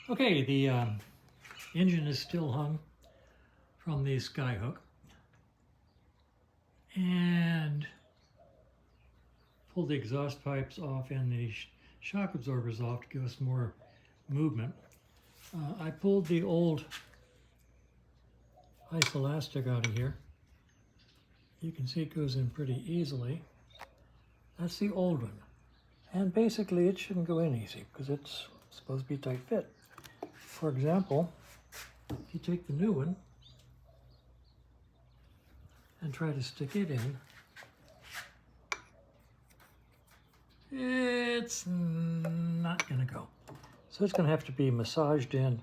Okay, the engine is still hung from the sky hook, and pull the exhaust pipes off and the shock absorbers off to give us more movement. I pulled the old isoelastic out of here. You can see it goes in pretty easily. That's the old one. And basically it shouldn't go in easy because it's supposed to be tight fit. For example, if you take the new one and try to stick it in, it's not going to go. So it's going to have to be massaged in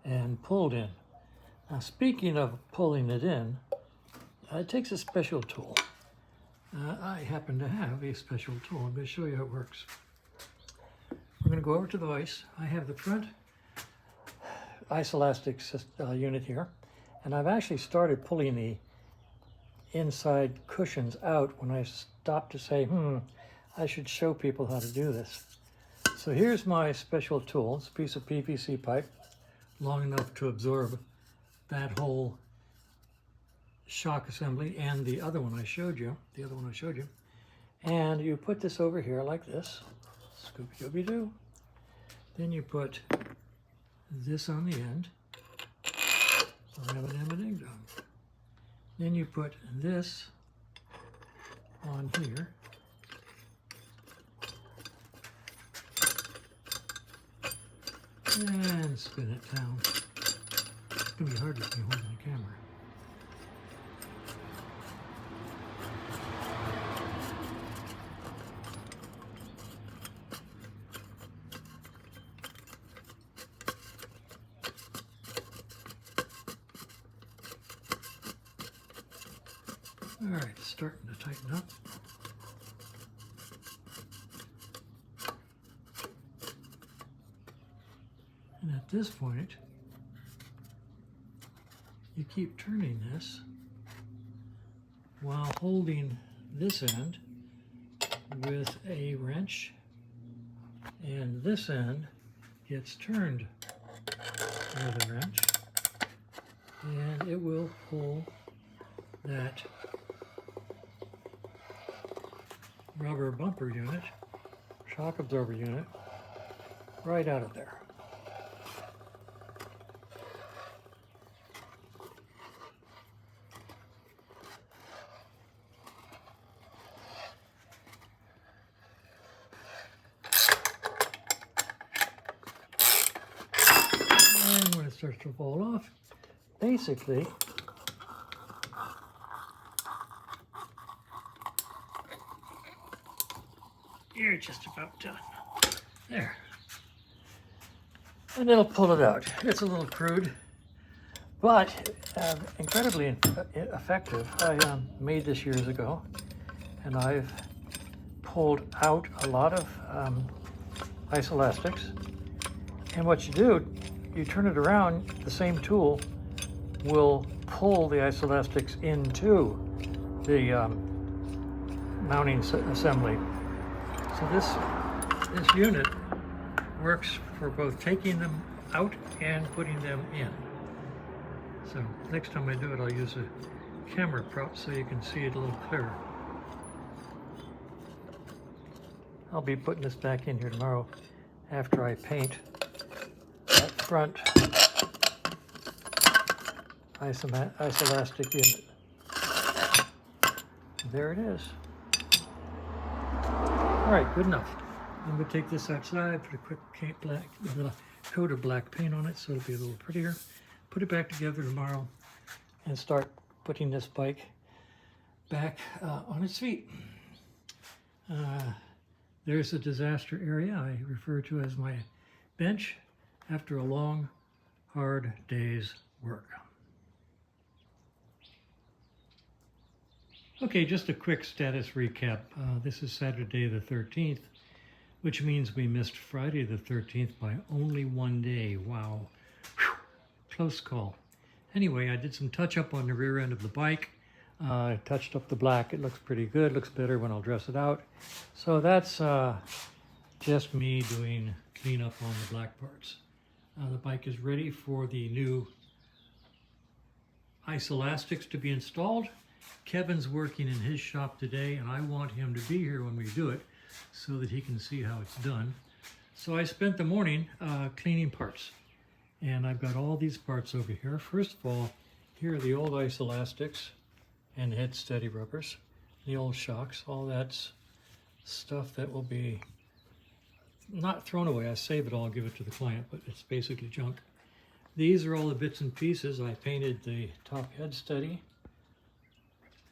and pulled in. Now, speaking of pulling it in, it takes a special tool. I happen to have a special tool. I'm going to show you how it works. We're going to go over to the vise. I have the front isoelastic unit here, and I've actually started pulling the inside cushions out when I stopped to say, I should show people how to do this. So here's my special tool. It's a piece of PVC pipe long enough to absorb that whole shock assembly and the other one I showed you, and you put this over here like this, Scooby-Dooby-Doo. Then you put this on the end, ding dong. Then you put this on here, and spin it down. It's going to be hard with me holding the camera. All right, it's starting to tighten up. And at this point, you keep turning this while holding this end with a wrench, and this end gets turned with a wrench, and it will pull that rubber bumper unit, shock absorber unit, right out of there. And when it starts to fall off, basically you're just about done. There. And it'll pull it out. It's a little crude, but incredibly effective. I made this years ago, and I've pulled out a lot of isoelastics. And what you do, you turn it around, the same tool will pull the isoelastics into the mounting assembly. So this unit works for both taking them out and putting them in. So next time I do it, I'll use a camera prop so you can see it a little clearer. I'll be putting this back in here tomorrow after I paint that front isoelastic unit. There it is. All right, good enough. I'm going to take this outside, put a quick coat of black paint on it so it'll be a little prettier. Put it back together tomorrow and start putting this bike back on its feet. There's a disaster area I refer to as my bench after a long, hard day's work. Okay, just a quick status recap. This is Saturday the 13th, which means we missed Friday the 13th by only one day. Wow. Whew. Close call. Anyway, I did some touch-up on the rear end of the bike. I touched up the black. It looks pretty good. Looks better when I'll dress it out. So that's just me doing cleanup on the black parts. The bike is ready for the new ice elastics to be installed. Kevin's working in his shop today, and I want him to be here when we do it so that he can see how it's done. So I spent the morning cleaning parts, and I've got all these parts over here. First of all, here are the old ice elastics and head steady rubbers, the old shocks. All that's stuff that will be not thrown away. I save it all, give it to the client, but it's basically junk. These are all the bits and pieces. I painted the top head steady,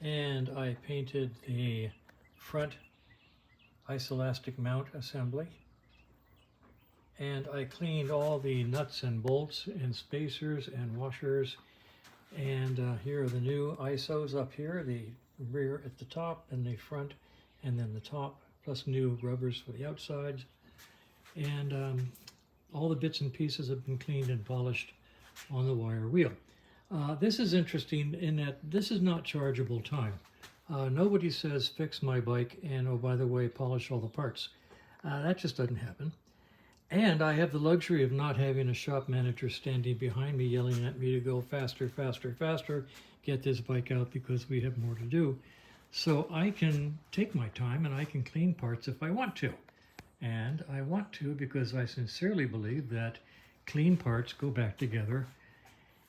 and I painted the front ice elastic mount assembly, and I cleaned all the nuts and bolts and spacers and washers. And here are the new ISOs up here, the rear at the top and the front and then the top, plus new rubbers for the outsides. And all the bits and pieces have been cleaned and polished on the wire wheel. This is interesting in that this is not chargeable time. Nobody says fix my bike and, oh, by the way, polish all the parts. That just doesn't happen. And I have the luxury of not having a shop manager standing behind me yelling at me to go faster, faster, faster, get this bike out because we have more to do. So I can take my time and I can clean parts if I want to. And I want to because I sincerely believe that clean parts go back together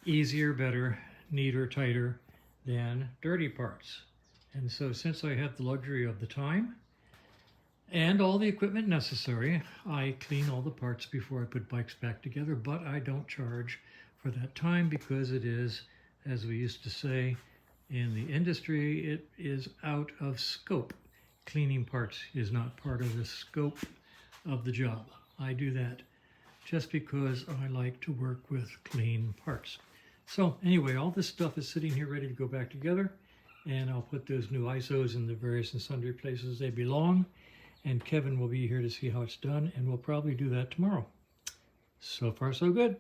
easier, better, neater, tighter than dirty parts. And so since I have the luxury of the time and all the equipment necessary, I clean all the parts before I put bikes back together, but I don't charge for that time because it is, as we used to say in the industry, it is out of scope. Cleaning parts is not part of the scope of the job. I do that just because I like to work with clean parts. So anyway, all this stuff is sitting here ready to go back together, and I'll put those new ISOs in the various and sundry places they belong, and Kevin will be here to see how it's done, and we'll probably do that tomorrow. So far, so good.